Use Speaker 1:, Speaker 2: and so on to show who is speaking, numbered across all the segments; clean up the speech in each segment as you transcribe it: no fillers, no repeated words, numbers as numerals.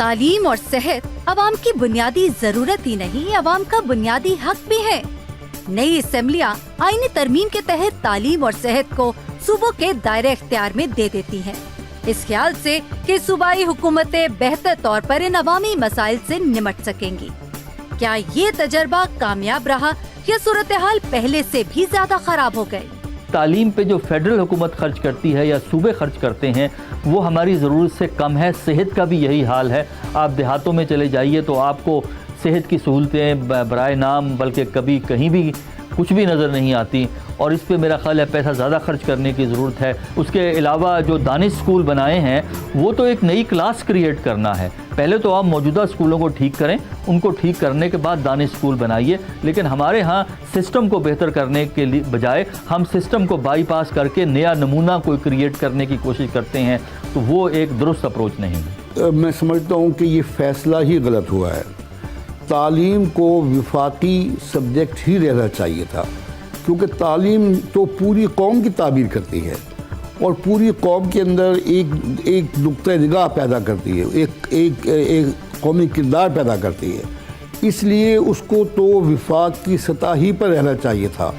Speaker 1: तालीम और सेहत अवाम की बुनियादी जरूरत ही नहीं, अवाम का बुनियादी हक भी है। नई असेंबलियां आईनी तरमीम के तहत तालीम और सेहत को सूबों के दायरे इख्तियार में दे देती हैं, इस ख्याल से कि सूबाई हुकूमतें बेहतर तौर पर इन अवामी मसाइल से निमट सकेंगी। क्या ये तजर्बा कामयाब रहा या सूरत हाल पहले से भी ज्यादा खराब हो गई?
Speaker 2: तालीम पे जो फेडरल हुकूमत खर्च करती है या सूबे खर्च करते हैं वो हमारी ज़रूरत से कम है। सेहत का भी यही हाल है। आप देहातों में चले जाइए तो आपको सेहत की सहूलतें बराए नाम बल्कि कभी कहीं भी कुछ भी नज़र नहीं आती, और इस पे मेरा ख्याल है पैसा ज़्यादा खर्च करने की ज़रूरत है। उसके अलावा जो दानिश स्कूल बनाए हैं वो तो एक नई क्लास क्रिएट करना है। पहले तो आप मौजूदा स्कूलों को ठीक करें, उनको ठीक करने के बाद दानिश स्कूल बनाइए। लेकिन हमारे यहाँ सिस्टम को बेहतर करने के लिए बजाय हम सिस्टम को बाईपास करके नया नमूना कोई क्रिएट करने की कोशिश करते हैं, तो वो एक दुरुस्त अप्रोच नहीं है।
Speaker 3: मैं समझता हूँ कि ये फ़ैसला ही गलत हुआ है। तालीम को विफाकी सब्जेक्ट ही रहना चाहिए था, क्योंकि तालीम तो पूरी कौम की ताबीर करती है और पूरी कौम के अंदर एक नुक्ते निगाह पैदा करती है, एक कौमी किरदार पैदा करती है। इसलिए उसको तो विफाक की सतह ही पर रहना चाहिए था।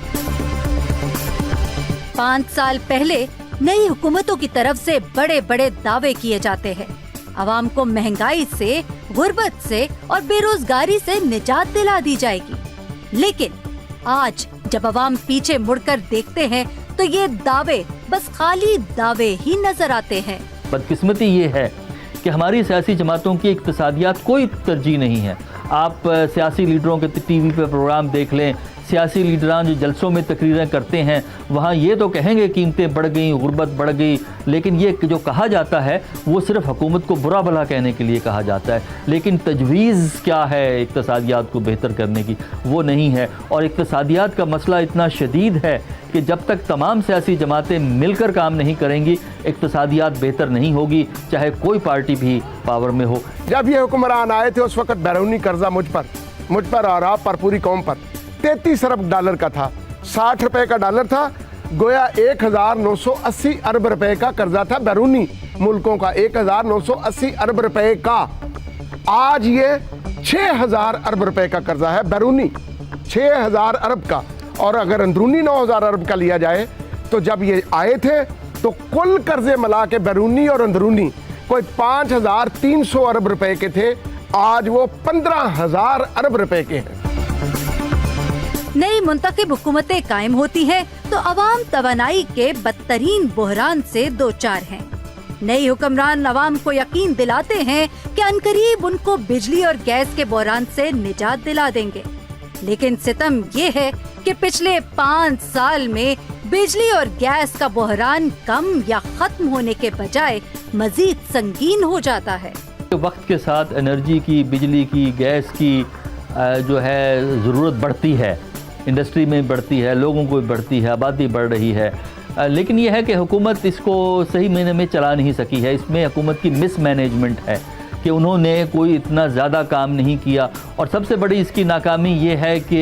Speaker 1: 5 साल पहले नई हुकूमतों की तरफ से बड़े बड़े दावे किए जाते हैं। आवाम को महंगाई से, गुर्बत से और बेरोजगारी से निजात दिला दी जाएगी। लेकिन आज जब आवाम पीछे मुड़कर देखते हैं तो ये दावे बस खाली दावे ही नजर आते हैं।
Speaker 2: बदकिस्मती ये है कि हमारी सियासी जमातों की इक्तिसादियात कोई तरजीह नहीं है। आप सियासी लीडरों के टीवी पे प्रोग्राम देख लें, सियासी लीडरान जो जलसों में तकरीरें करते हैं वहाँ ये तो कहेंगे कीमतें बढ़ गई, गुर्बत बढ़ गई, लेकिन ये जो कहा जाता है वो सिर्फ हुकूमत को बुरा भला कहने के लिए कहा जाता है। लेकिन तजवीज़ क्या है इक्तिसादियात को बेहतर करने की, वो नहीं है। और इक्तिसादियात का मसला इतना शदीद है कि जब तक तमाम सियासी जमातें मिलकर काम नहीं करेंगी इक्तिसादियात बेहतर नहीं होगी, चाहे कोई पार्टी भी पावर में हो।
Speaker 4: जब ये हुक्मरान आए थे उस वक्त बैरूनी कर्जा मुझ पर और आप पर, पूरी कौम पर 33 अरब डॉलर का था। 60 रुपए का डॉलर था, गोया 1980 अरब रुपए का कर्जा था बैरूनी मुल्कों का, 1980 अरब रुपए का। आज ये 6000 अरब रुपए का कर्जा है बैरूनी, 6000 अरब का। और अगर अंदरूनी 9000 अरब का लिया जाए तो जब ये आए थे तो कुल कर्जे मिला के बैरूनी और अंदरूनी कोई 5300 अरब रुपए के थे, आज वो 15000 अरब रुपए के हैं।
Speaker 1: नई मुंतखब हुकूमतें कायम होती हैं तो अवाम तवानाई के बदतरीन बहरान से दो चार हैं। नई हुक्मरान अवाम को यकीन दिलाते हैं कि अनकरीब उनको बिजली और गैस के बहरान से निजात दिला देंगे। लेकिन सितम ये है कि पिछले 5 साल में बिजली और गैस का बहरान कम या खत्म होने के बजाय मजीद संगीन हो जाता है।
Speaker 2: वक्त के साथ एनर्जी की, बिजली की, गैस की जो है ज़रूरत बढ़ती है, इंडस्ट्री में बढ़ती है, लोगों को बढ़ती है, आबादी बढ़ रही है। लेकिन यह है कि हुकूमत इसको सही महीने में चला नहीं सकी है। इसमें हुकूमत की मिसमैनेजमेंट है कि उन्होंने कोई इतना ज़्यादा काम नहीं किया। और सबसे बड़ी इसकी नाकामी ये है कि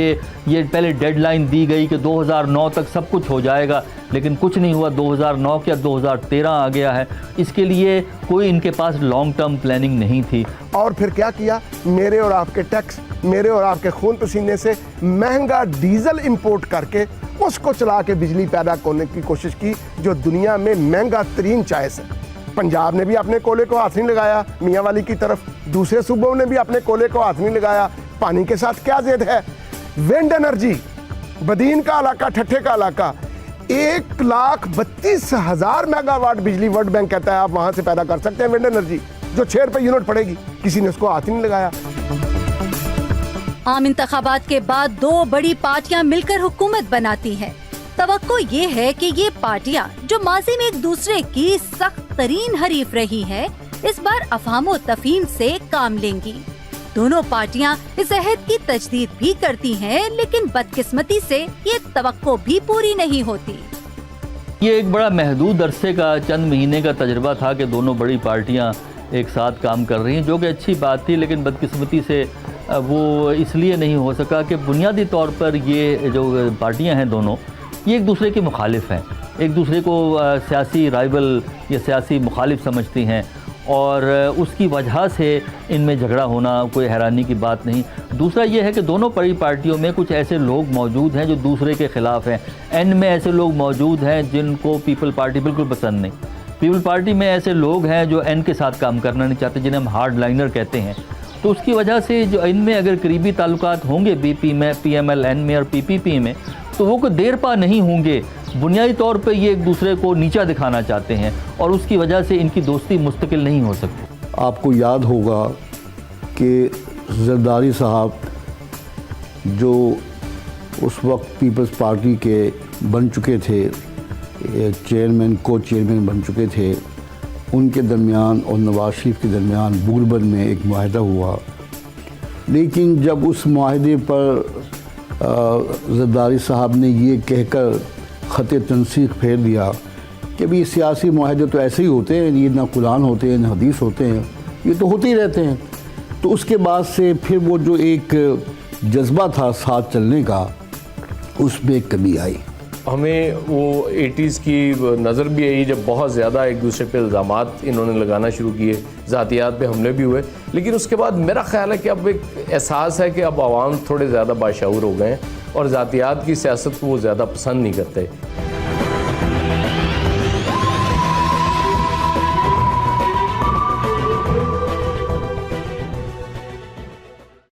Speaker 2: ये पहले डेडलाइन दी गई कि 2009 तक सब कुछ हो जाएगा, लेकिन कुछ नहीं हुआ। 2009 क्या 2013 आ गया है। इसके लिए कोई इनके पास लॉन्ग टर्म प्लानिंग नहीं थी।
Speaker 4: और फिर क्या किया, मेरे और आपके टैक्स, मेरे और आपके खून पसीने से महंगा डीजल इंपोर्ट करके उसको चला के बिजली पैदा करने की कोशिश की, जो दुनिया में महंगा तरीन चॉइस है। पंजाब ने भी अपने कोले को हाथ नहीं लगाया मियाँ वाली की तरफ, दूसरे सूबों ने भी अपने कोले को हाथ नहीं लगाया। पानी के साथ क्या जिद है? विंड एनर्जी, बदीन का इलाका, ठट्ठे का इलाका, 1,32,000 मेगावाट बिजली वर्ल्ड बैंक कहता है आप वहां से पैदा कर सकते हैं विंड एनर्जी, जो 6 रुपए यूनिट पड़ेगी। किसी ने उसको हाथ ही नहीं लगाया।
Speaker 1: आम इंतखाबात के बाद 2 बड़ी पार्टियां मिलकर हुकूमत बनाती हैं। तवक्को ये है कि ये पार्टियां जो माजी में एक दूसरे की सख्त तरीन हरीफ रही हैं, इस बार अफहाम तफहीम से काम लेंगी। दोनों पार्टियां इस अहद की तजदीद भी करती हैं, लेकिन बदकिस्मती से ये तवक्को भी पूरी नहीं होती।
Speaker 2: ये एक बड़ा महदूद अरसे का, चंद महीने का तजर्बा था कि दोनों बड़ी पार्टियां एक साथ काम कर रही हैं, जो कि अच्छी बात थी। लेकिन बदकिस्मती से वो इसलिए नहीं हो सका कि बुनियादी तौर पर ये जो पार्टियां हैं दोनों, ये एक दूसरे के मुखालिफ हैं, एक दूसरे को सियासी राइवल या सियासी मुखालिफ समझती हैं। और उसकी वजह से इनमें झगड़ा होना कोई हैरानी की बात नहीं। दूसरा ये है कि दोनों बड़ी पार्टियों में कुछ ऐसे लोग मौजूद हैं जो दूसरे के ख़िलाफ़ हैं। एन में ऐसे लोग मौजूद हैं जिनको पीपल पार्टी बिल्कुल पसंद नहीं। पीपल पार्टी में ऐसे लोग हैं जो एन के साथ काम करना नहीं चाहते, जिन्हें हम हार्ड लाइनर कहते हैं। तो उसकी वजह से जो इनमें अगर करीबी ताल्लुकात होंगे बीपी में, पीएमएल एन में और पीपीपी में, तो वो कोई देर पा नहीं होंगे। बुनियादी तौर पे ये एक दूसरे को नीचा दिखाना चाहते हैं और उसकी वजह से इनकी दोस्ती मुस्तकिल नहीं हो सकती।
Speaker 3: आपको याद होगा कि जरदारी साहब जो उस वक्त पीपल्स पार्टी के बन चुके थे, चेयरमैन को चेयरमैन बन चुके थे, उनके दरमियान और नवाज शरीफ के दरमियान बुरबन में एक मुआहदा हुआ। लेकिन जब उस मुआहदे पर जरदारी साहब ने ये कहकर ख़त तनसीख फेर दिया कि भाई सियासी मुआहदे तो ऐसे ही होते हैं, ये ना कुरान होते हैं ना हदीस होते हैं, ये तो होते ही रहते हैं। तो उसके बाद से फिर वो जो एक जज्बा था साथ चलने का, उसमें कमी आई।
Speaker 5: हमें वो 80s की नज़र भी आई जब बहुत ज़्यादा एक दूसरे पे इल्ज़ामात इन्होंने लगाना शुरू किए, ज़ातियात पे हमले भी हुए। लेकिन उसके बाद मेरा ख़्याल है कि अब एक एहसास है कि अब आवाम थोड़े ज़्यादा बाशऊर हो गए हैं और ज़ातियात की सियासत को वो ज़्यादा पसंद नहीं करते।